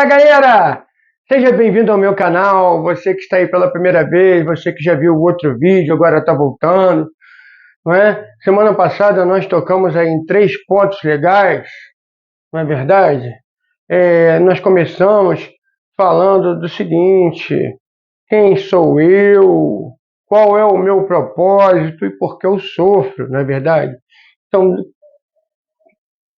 Fala, galera! Seja bem-vindo ao meu canal, você que está aí pela primeira vez, você que já viu o outro vídeo, agora está voltando, não é? Semana passada nós tocamos aí em 3 pontos legais, não é verdade? Nós começamos falando do seguinte: quem sou eu? Qual é o meu propósito e por que eu sofro, não é verdade? Então,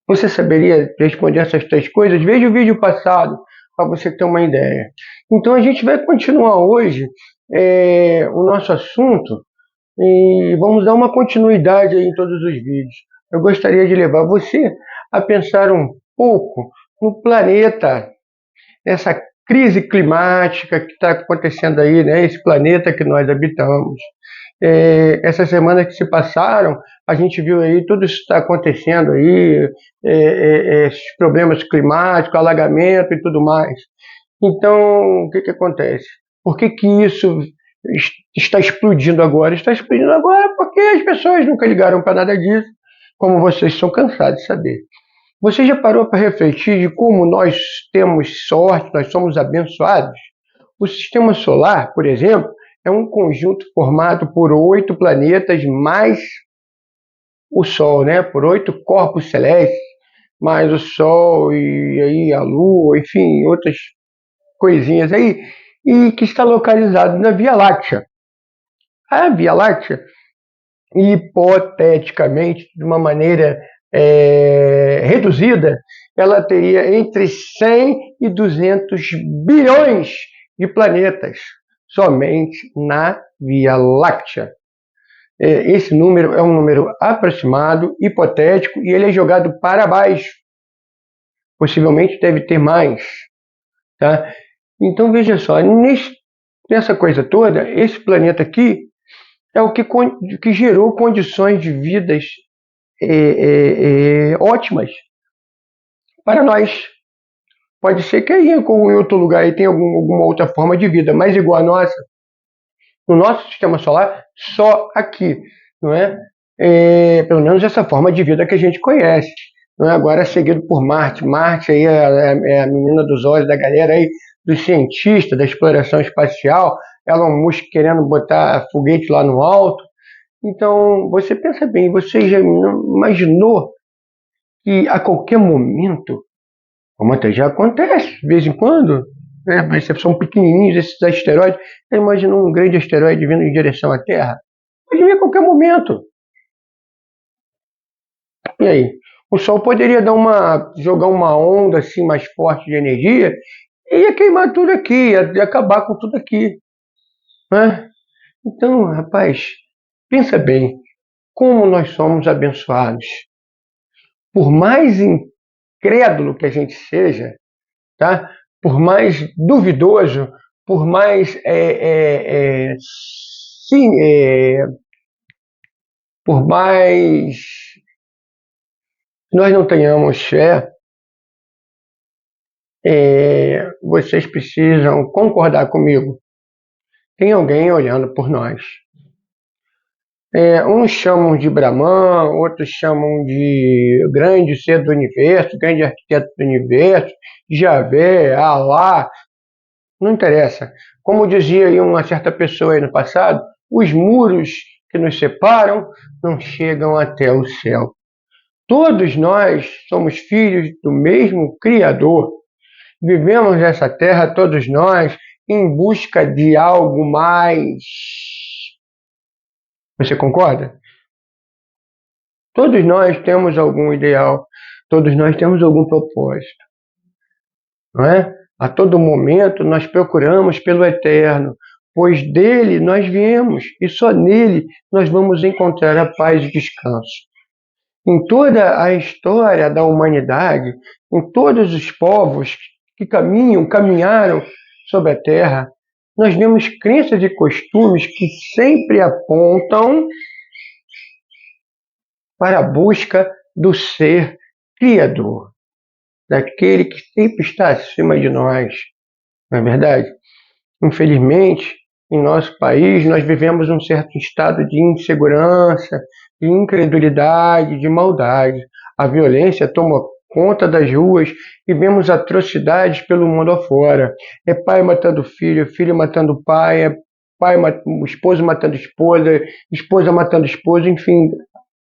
você saberia responder essas 3 coisas? Veja o vídeo passado para você ter uma ideia. Então a gente vai continuar hoje o nosso assunto e vamos dar uma continuidade aí em todos os vídeos. Eu gostaria de levar você a pensar um pouco no planeta, nessa crise climática que está acontecendo aí, né? Esse planeta que nós habitamos. Essa semana que se passaram, a gente viu aí tudo isso está acontecendo aí, esses problemas climáticos, alagamento e tudo mais. Então, o que acontece? Por que isso está explodindo agora? Está explodindo agora porque as pessoas nunca ligaram para nada disso, como vocês são cansados de saber. Você já parou para refletir de como nós temos sorte, nós somos abençoados? O sistema solar, por exemplo, é um conjunto formado por 8 planetas mais o Sol, né? Por 8 corpos celestes, mais o Sol e aí a Lua, enfim, outras coisinhas aí, e que está localizado na Via Láctea. A Via Láctea, hipoteticamente, de uma maneira reduzida, ela teria entre 100 e 200 bilhões de planetas somente na Via Láctea. Esse número é um número aproximado, hipotético, e ele é jogado para baixo. Possivelmente deve ter mais. Tá? Então veja só, nessa coisa toda, esse planeta aqui é o que gerou condições de vidas ótimas para nós. Pode ser que aí em outro lugar aí tenha alguma outra forma de vida, mas igual a nossa. No nosso sistema solar, só aqui, não é? Pelo menos essa forma de vida que a gente conhece. Não é? Agora é seguido por Marte. Marte aí é a menina dos olhos da galera aí, dos cientistas, da exploração espacial. Elon Musk querendo botar foguete lá no alto. Então, você pensa bem, você já imaginou que a qualquer momento, como até já acontece de vez em quando, né? Mas são pequenininhos esses asteroides. Você imagina um grande asteroide vindo em direção à Terra? Pode vir a qualquer momento. E aí? O Sol poderia jogar uma onda assim mais forte de energia e ia queimar tudo aqui, ia acabar com tudo aqui. Né? Então, rapaz, pensa bem, como nós somos abençoados. Por mais incrédulo que a gente seja, tá? Por mais duvidoso, por mais por mais nós não tenhamos fé, vocês precisam concordar comigo. Tem alguém olhando por nós. Uns chamam de Brahman, outros chamam de grande ser do universo, grande arquiteto do universo, Javé, Alá, não interessa. Como dizia aí uma certa pessoa aí no passado, os muros que nos separam não chegam até o céu. Todos nós somos filhos do mesmo Criador. Vivemos nessa terra, todos nós, em busca de algo mais. Você concorda? Todos nós temos algum ideal, todos nós temos algum propósito, não é? A todo momento nós procuramos pelo eterno, pois dele nós viemos e só nele nós vamos encontrar a paz e descanso. Em toda a história da humanidade, em todos os povos que caminharam sobre a terra, nós vemos crenças e costumes que sempre apontam para a busca do ser criador, daquele que sempre está acima de nós, não é verdade? Infelizmente, em nosso país, nós vivemos um certo estado de insegurança, de incredulidade, de maldade. A violência toma conta das ruas e vemos atrocidades pelo mundo afora. É pai matando filho, filho matando pai, é esposo matando esposa, esposa matando esposo, enfim,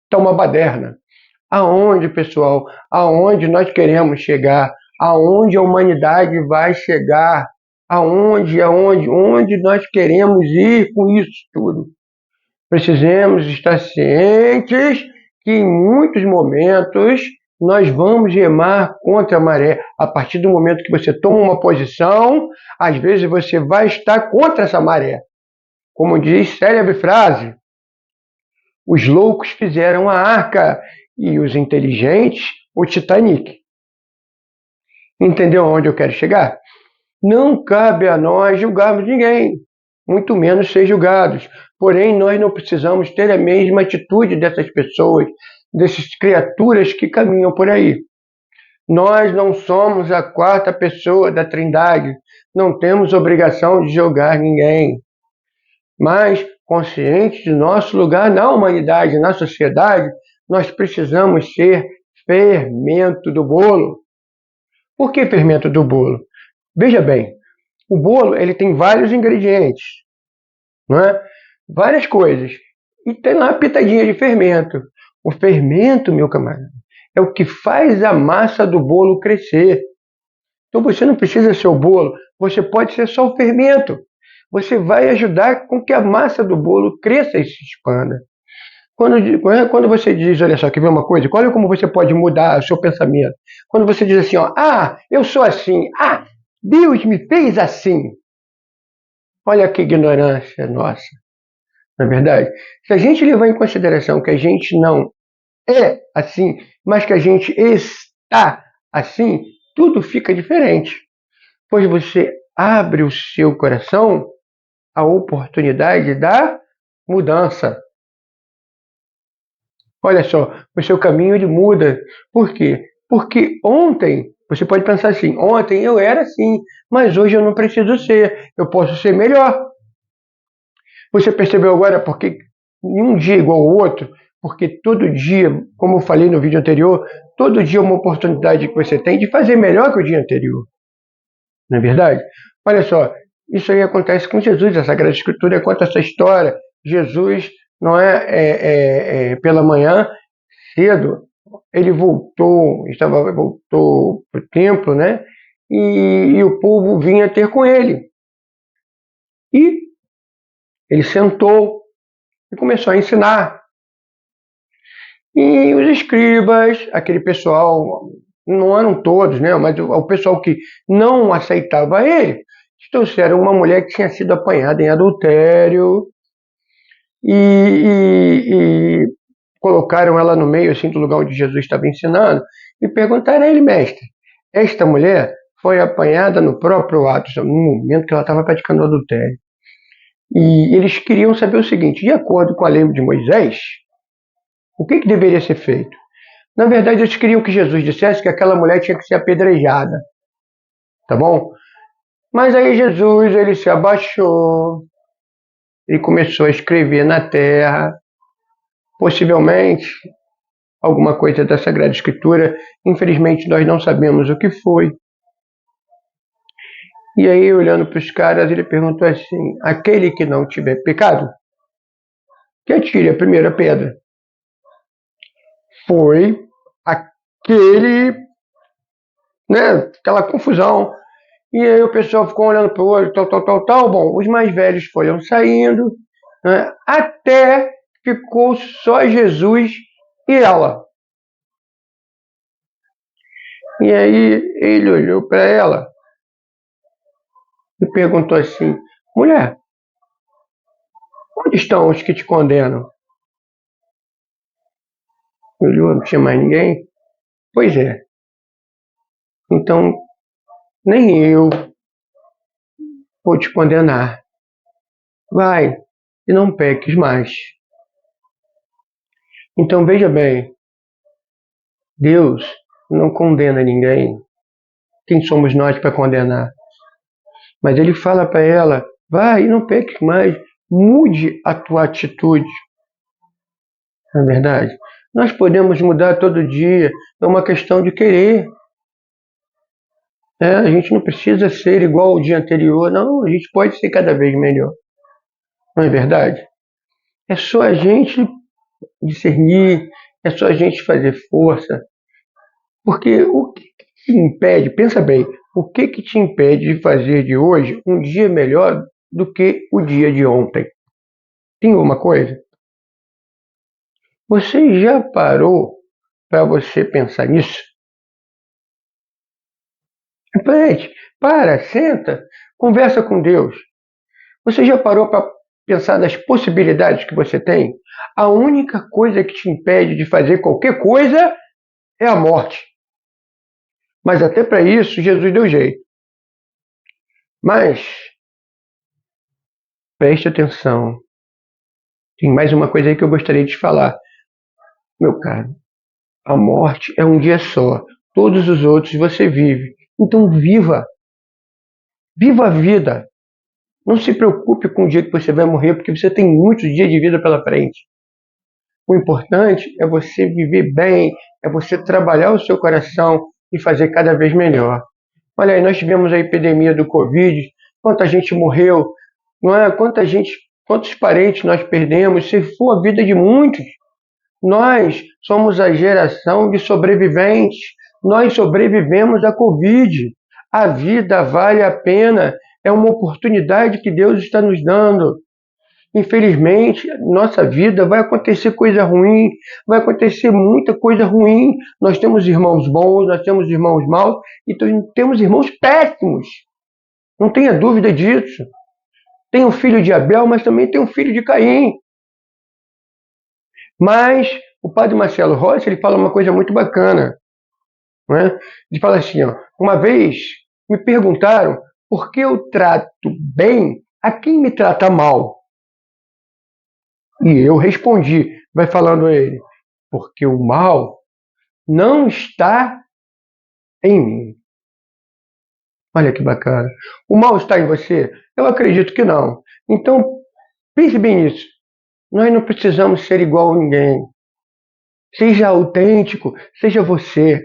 tá uma baderna. Aonde, pessoal? Aonde nós queremos chegar? Aonde a humanidade vai chegar? Onde nós queremos ir com isso tudo? Precisamos estar cientes que em muitos momentos nós vamos remar contra a maré. A partir do momento que você toma uma posição, às vezes você vai estar contra essa maré. Como diz célebre frase, os loucos fizeram a arca e os inteligentes o Titanic. Entendeu onde eu quero chegar? Não cabe a nós julgarmos ninguém, muito menos ser julgados. Porém, nós não precisamos ter a mesma atitude dessas pessoas, dessas criaturas que caminham por aí. Nós não somos a quarta pessoa da Trindade, não temos obrigação de julgar ninguém. Mas, conscientes de nosso lugar na humanidade, na sociedade, nós precisamos ser fermento do bolo. Por que fermento do bolo? Veja bem, o bolo ele tem vários ingredientes, não é? Várias coisas. E tem lá uma pitadinha de fermento. O fermento, meu camarada, é o que faz a massa do bolo crescer. Então você não precisa ser o bolo, você pode ser só o fermento. Você vai ajudar com que a massa do bolo cresça e se expanda. Quando você diz, olha só, quer ver uma coisa? Olha como você pode mudar o seu pensamento. Quando você diz assim, ó, eu sou assim, Deus me fez assim. Olha que ignorância nossa, não é verdade? Se a gente levar em consideração que a gente não é assim, mas que a gente está assim, tudo fica diferente. Pois você abre o seu coração à oportunidade da mudança. Olha só, o seu caminho ele muda. Por quê? Porque ontem, você pode pensar assim, ontem eu era assim, mas hoje eu não preciso ser, eu posso ser melhor. Você percebeu agora porque um dia é igual ao outro? Porque todo dia, como eu falei no vídeo anterior, todo dia é uma oportunidade que você tem de fazer melhor que o dia anterior. Não é verdade? Olha só, isso aí acontece com Jesus, a Sagrada Escritura conta essa história. Jesus, não pela manhã, cedo, ele voltou para o templo, né? E o povo vinha ter com ele. E ele sentou e começou a ensinar. E os escribas, aquele pessoal, não eram todos, né? Mas o pessoal que não aceitava ele, trouxeram uma mulher que tinha sido apanhada em adultério e colocaram ela no meio assim, do lugar onde Jesus estava ensinando e perguntaram a ele, mestre, esta mulher foi apanhada no próprio ato, no momento que ela estava praticando o adultério. E eles queriam saber o seguinte, de acordo com a lei de Moisés, o que deveria ser feito? Na verdade, eles queriam que Jesus dissesse que aquela mulher tinha que ser apedrejada. Tá bom? Mas aí Jesus, ele se abaixou e começou a escrever na terra, possivelmente alguma coisa da Sagrada Escritura. Infelizmente, nós não sabemos o que foi. E aí, olhando para os caras, ele perguntou assim, aquele que não tiver pecado, que atire a primeira pedra. Foi aquele, né, aquela confusão. E aí o pessoal ficou olhando para o olho, tal. Bom, os mais velhos foram saindo, né, até ficou só Jesus e ela. E aí ele olhou para ela e perguntou assim, mulher, onde estão os que te condenam? Olhou, não tinha mais ninguém? Pois é. Então, nem eu vou te condenar. Vai e não peques mais. Então, veja bem, Deus não condena ninguém. Quem somos nós para condenar? Mas ele fala para ela, vai e não peques mais, mude a tua atitude. Não é verdade? Nós podemos mudar todo dia, é uma questão de querer. A gente não precisa ser igual ao dia anterior, não, a gente pode ser cada vez melhor, não é verdade? É só a gente discernir, é só a gente fazer força, porque o que te impede, pensa bem, o que te impede de fazer de hoje um dia melhor do que o dia de ontem? Tem alguma coisa? Você já parou para você pensar nisso? Reflete, para, senta, conversa com Deus. Você já parou para pensar nas possibilidades que você tem? A única coisa que te impede de fazer qualquer coisa é a morte. Mas até para isso Jesus deu jeito. Mas preste atenção. Tem mais uma coisa aí que eu gostaria de te falar. Meu caro, a morte é um dia só. Todos os outros você vive. Então viva. Viva a vida. Não se preocupe com o dia que você vai morrer, porque você tem muitos dias de vida pela frente. O importante é você viver bem, é você trabalhar o seu coração e fazer cada vez melhor. Olha aí, nós tivemos a epidemia do Covid, quanta gente morreu, não é? Quantos parentes nós perdemos, se for a vida de muitos. Nós somos a geração de sobreviventes, nós sobrevivemos à Covid. A vida vale a pena, é uma oportunidade que Deus está nos dando. Infelizmente, nossa vida vai acontecer coisa ruim, vai acontecer muita coisa ruim. Nós temos irmãos bons, nós temos irmãos maus e temos irmãos péssimos. Não tenha dúvida disso. Tem o filho de Abel, mas também tem o filho de Caim. Mas o padre Marcelo Rossi, ele fala uma coisa muito bacana. Não é? Ele fala assim, ó, uma vez me perguntaram por que eu trato bem a quem me trata mal. E eu respondi, vai falando ele, porque o mal não está em mim. Olha que bacana. O mal está em você? Eu acredito que não. Então, pense bem nisso. Nós não precisamos ser igual a ninguém. Seja autêntico, seja você.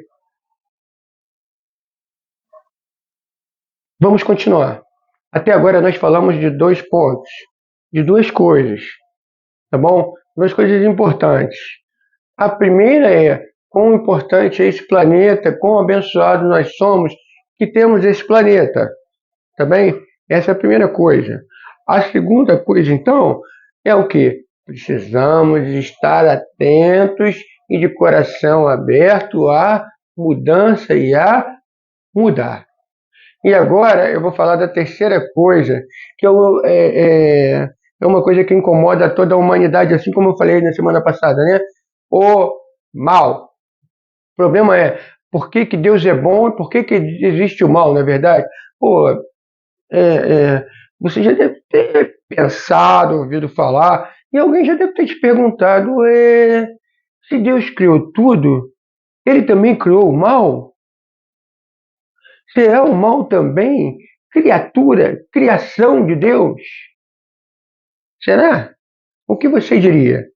Vamos continuar. Até agora nós falamos de 2 pontos, de 2 coisas, tá bom? 2 coisas importantes. A primeira é quão importante é esse planeta, quão abençoados nós somos que temos esse planeta, tá bem? Essa é a primeira coisa. A segunda coisa, então, é o que? Precisamos estar atentos e de coração aberto à mudança e a mudar. E agora eu vou falar da terceira coisa, que é uma coisa que incomoda toda a humanidade, assim como eu falei na semana passada, né? O mal. O problema é por que, que Deus é bom e por que, que existe o mal, não é verdade? Pô, você já deve ter pensado, ouvido falar, e alguém já deve ter te perguntado, se Deus criou tudo, ele também criou o mal? Será o mal também criatura, criação de Deus? Será? O que você diria?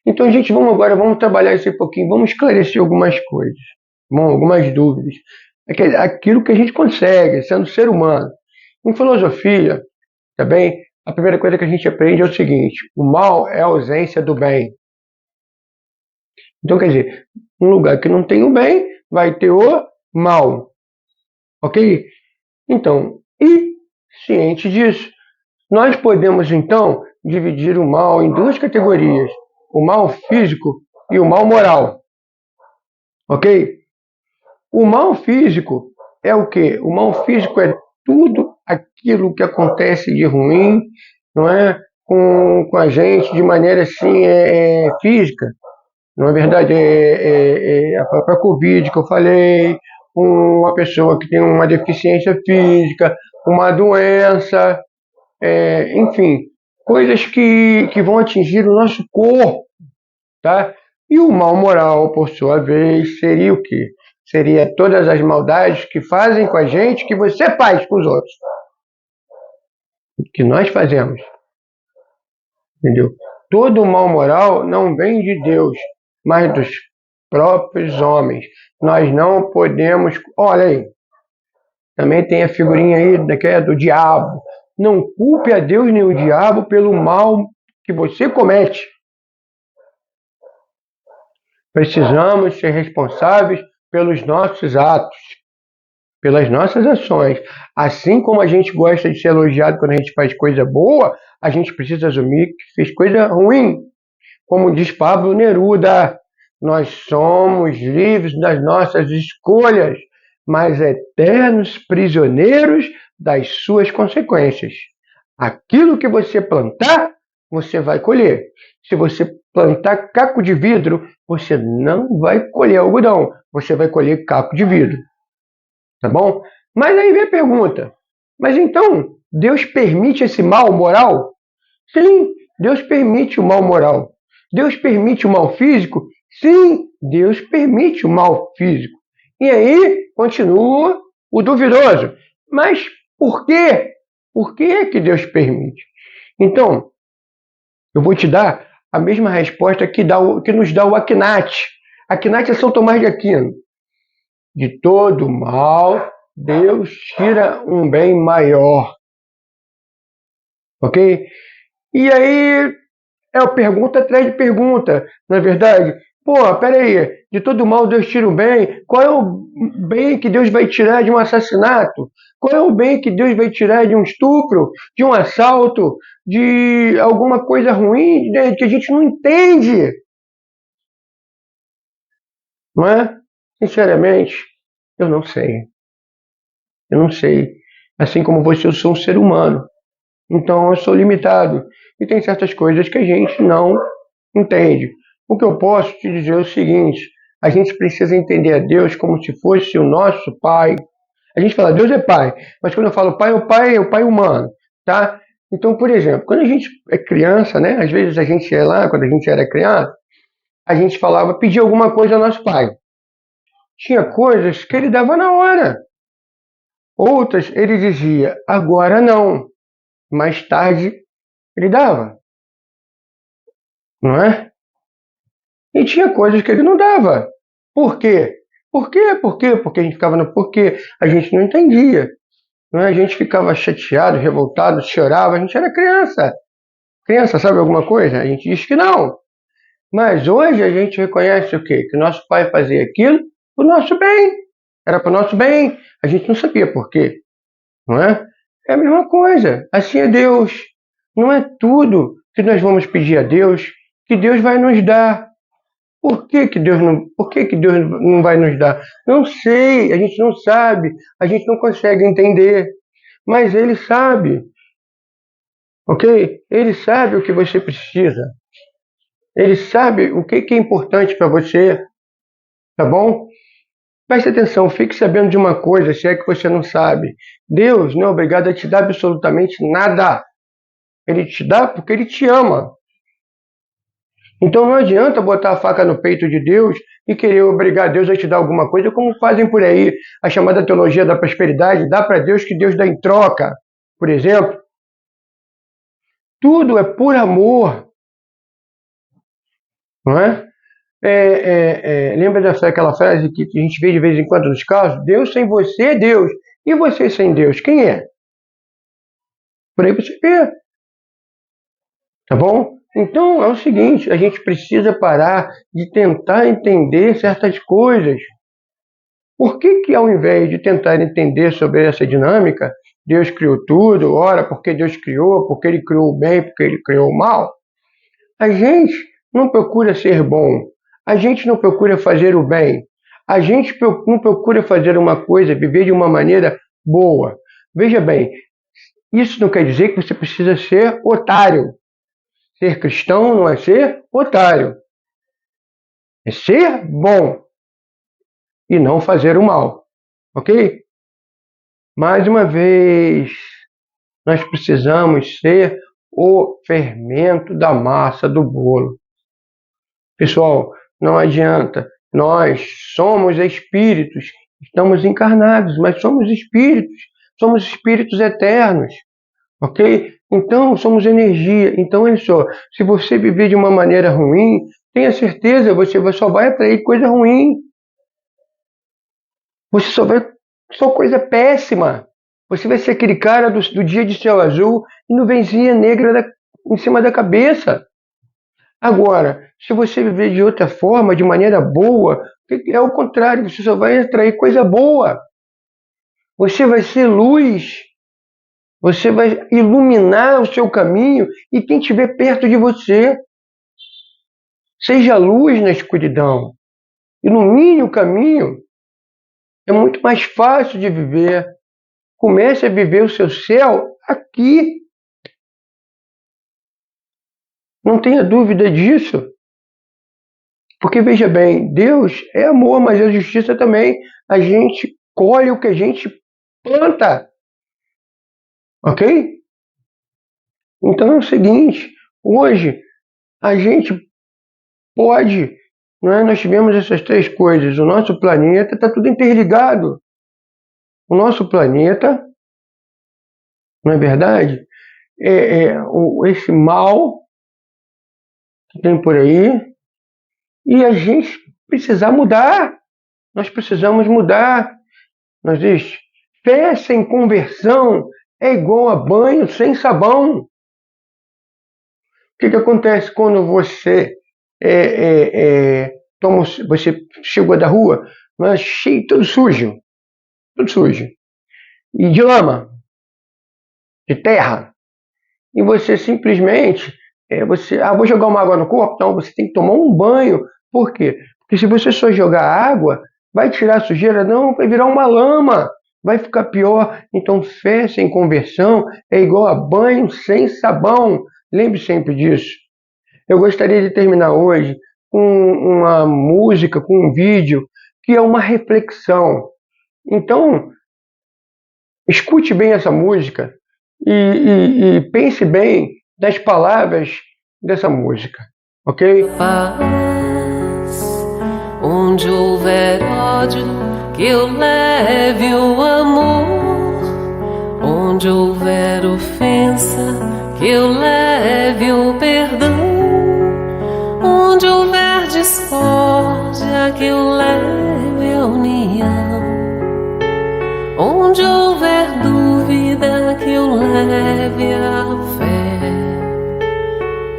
Então, gente, vamos trabalhar isso um pouquinho, vamos esclarecer algumas coisas, bom, algumas dúvidas. Aquilo que a gente consegue, sendo ser humano. Em filosofia, tá bem? A primeira coisa que a gente aprende é o seguinte: o mal é a ausência do bem. Então, quer dizer, um lugar que não tem o bem, vai ter o mal. Ok? Então, e ciente disso, nós podemos então dividir o mal em 2 categorias: o mal físico e o mal moral. Ok? O mal físico é o quê? O mal físico é tudo aquilo que acontece de ruim, não é? Com a gente de maneira assim física. Não é verdade? A própria Covid que eu falei, uma pessoa que tem uma deficiência física, uma doença, enfim, coisas que vão atingir o nosso corpo, tá? E o mal moral, por sua vez, seria o quê? Seria todas as maldades que fazem com a gente, que você faz com os outros, que nós fazemos, entendeu? Todo o mal moral não vem de Deus, mas dos próprios homens. Nós não podemos... Olha aí, também tem a figurinha aí que é do diabo. Não culpe a Deus nem o diabo pelo mal que você comete. Precisamos ser responsáveis pelos nossos atos, pelas nossas ações. Assim como a gente gosta de ser elogiado quando a gente faz coisa boa, a gente precisa assumir que fez coisa ruim. Como diz Pablo Neruda, nós somos livres das nossas escolhas, mas eternos prisioneiros das suas consequências. Aquilo que você plantar, você vai colher. Se você plantar caco de vidro, você não vai colher algodão, você vai colher caco de vidro. Tá bom? Mas aí vem a pergunta, mas então, Deus permite esse mal moral? Sim, Deus permite o mal moral. Deus permite o mal físico? Sim, Deus permite o mal físico. E aí, continua o duvidoso. Mas por quê? Por que Deus permite? Então, eu vou te dar a mesma resposta que nos dá o Akhenaten. Akhenaten é São Tomás de Aquino. De todo mal, Deus tira um bem maior. Ok? E aí, é pergunta atrás de pergunta, não é verdade? Pô, peraí, de todo mal Deus tira o bem. Qual é o bem que Deus vai tirar de um assassinato? Qual é o bem que Deus vai tirar de um estupro, de um assalto, de alguma coisa ruim, né, que a gente não entende? Não é? Sinceramente, eu não sei. Eu não sei. Assim como você, eu sou um ser humano. Então eu sou limitado. E tem certas coisas que a gente não entende. O que eu posso te dizer é o seguinte: a gente precisa entender a Deus como se fosse o nosso pai. A gente fala, Deus é pai, mas quando eu falo pai, é o pai humano, tá? Então, por exemplo, quando a gente é criança, né? Às vezes a gente ia lá, quando a gente era criança, a gente falava, pedia alguma coisa ao nosso pai. Tinha coisas que ele dava na hora. Outras ele dizia, agora não. Mais tarde ele dava, não é? E tinha coisas que ele não dava. Por quê? Por quê? Por quê? Porque a gente ficava no porquê. A gente não entendia. Não é? A gente ficava chateado, revoltado, chorava. A gente era criança. Criança sabe alguma coisa? A gente diz que não. Mas hoje a gente reconhece o quê? Que nosso pai fazia aquilo para o nosso bem. Era para o nosso bem. A gente não sabia por quê. Não é? É a mesma coisa. Assim é Deus. Não é tudo que nós vamos pedir a Deus que Deus vai nos dar. Por que Deus não vai nos dar? Não sei, a gente não sabe, a gente não consegue entender, mas Ele sabe, ok? Ele sabe o que você precisa, Ele sabe o que é importante para você, tá bom? Preste atenção, fique sabendo de uma coisa, se é que você não sabe. Deus não é obrigado a te dar absolutamente nada. Ele te dá porque Ele te ama. Então não adianta botar a faca no peito de Deus e querer obrigar Deus a te dar alguma coisa, como fazem por aí, a chamada teologia da prosperidade, dá para Deus que Deus dá em troca. Por exemplo, tudo é por amor, não é? Lembra daquela frase que a gente vê de vez em quando nos casos? Deus sem você é Deus. E você sem Deus, quem é? Por aí você vê, tá bom? Então é o seguinte, a gente precisa parar de tentar entender certas coisas. Por que ao invés de tentar entender sobre essa dinâmica, Deus criou tudo, ora, porque Deus criou, porque Ele criou o bem, porque Ele criou o mal, a gente não procura ser bom, a gente não procura fazer o bem, a gente não procura fazer uma coisa, viver de uma maneira boa. Veja bem, isso não quer dizer que você precisa ser otário. Ser cristão não é ser otário, é ser bom e não fazer o mal, ok? Mais uma vez, nós precisamos ser o fermento da massa do bolo. Pessoal, não adianta. Nós somos espíritos, estamos encarnados, mas somos espíritos eternos, ok? Então, somos energia. Então, olha só, se você viver de uma maneira ruim, tenha certeza, você só vai atrair coisa ruim. Você só vai só coisa péssima. Você vai ser aquele cara do dia de céu azul e nuvenzinha negra em cima da cabeça. Agora, se você viver de outra forma, de maneira boa, é o contrário, você só vai atrair coisa boa. Você vai ser luz. Você vai iluminar o seu caminho e quem estiver perto de você. Seja luz na escuridão. Ilumine o caminho. É muito mais fácil de viver. Comece a viver o seu céu aqui. Não tenha dúvida disso. Porque, veja bem, Deus é amor, mas a justiça também. A gente colhe o que a gente planta. Ok? Então é o seguinte, hoje a gente pode, não é? Nós tivemos essas três coisas. O nosso planeta está tudo interligado. O nosso planeta, não é verdade? Esse mal que tem por aí, e a gente precisa mudar. Nós precisamos mudar. Nós diz, fé sem conversão é igual a banho sem sabão. O que acontece quando você você chegou da rua, mas cheio, tudo sujo, e de lama, de terra, e você simplesmente, vou jogar uma água no corpo? Não, você tem que tomar um banho. Por quê? Porque se você só jogar água, vai tirar a sujeira? Não, vai virar uma lama, vai ficar pior. Então, fé sem conversão é igual a banho sem sabão. Lembre sempre disso. Eu gostaria de terminar hoje com uma música, com um vídeo, que é uma reflexão. Então, escute bem essa música e pense bem das palavras dessa música, ok? Paz, onde houver ódio, que eu leve o amor. Onde houver ofensa, que eu leve o perdão. Onde houver discórdia, que eu leve a união. Onde houver dúvida, que eu leve a fé.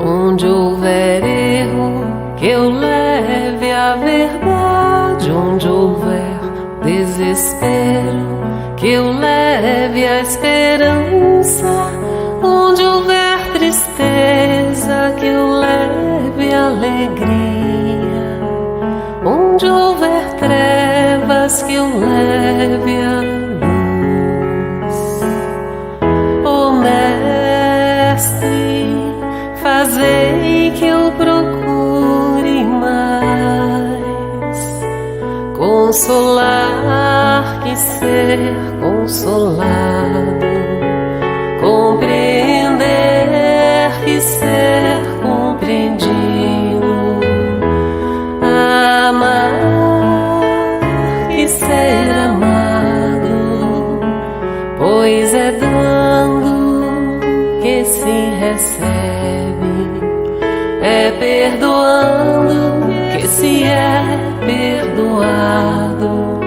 Onde houver erro, que eu leve a verdade. Onde houver desespero, que eu leve a esperança. Onde houver tristeza, que eu leve a alegria. Onde houver trevas, que eu leve a luz. Ó Mestre, fazei que eu procure mais consolar que ser consolado, compreender que ser compreendido, amar que ser amado, pois é dando que se recebe, é perdoando que se é perdoado,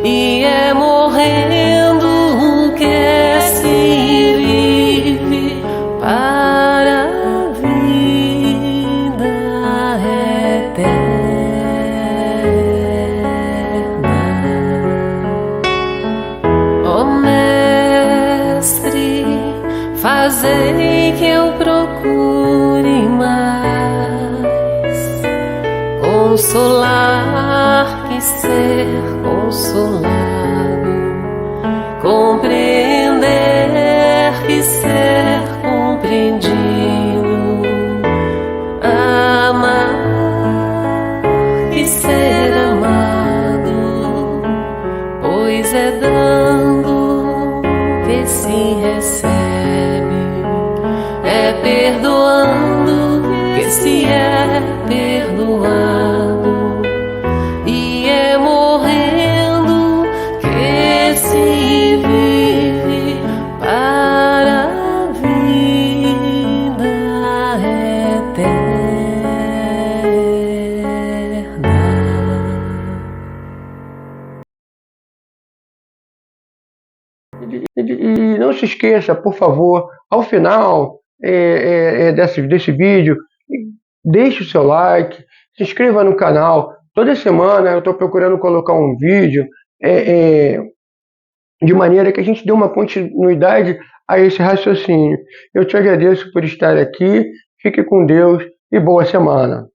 e é morrendo que se vive para a vida eterna. Ó Mestre, fazei que eu procure mais consolar que ser consolado, compreender que ser compreendido, amar que ser amado, pois é dando que se recebe, é perdoando que se é perdoado, e é morrendo que se vive E não se esqueça, por favor, ao final desse vídeo, deixe o seu like, se inscreva no canal. Toda semana eu estou procurando colocar um vídeo de maneira que a gente dê uma continuidade a esse raciocínio. Eu te agradeço por estar aqui, fique com Deus e boa semana.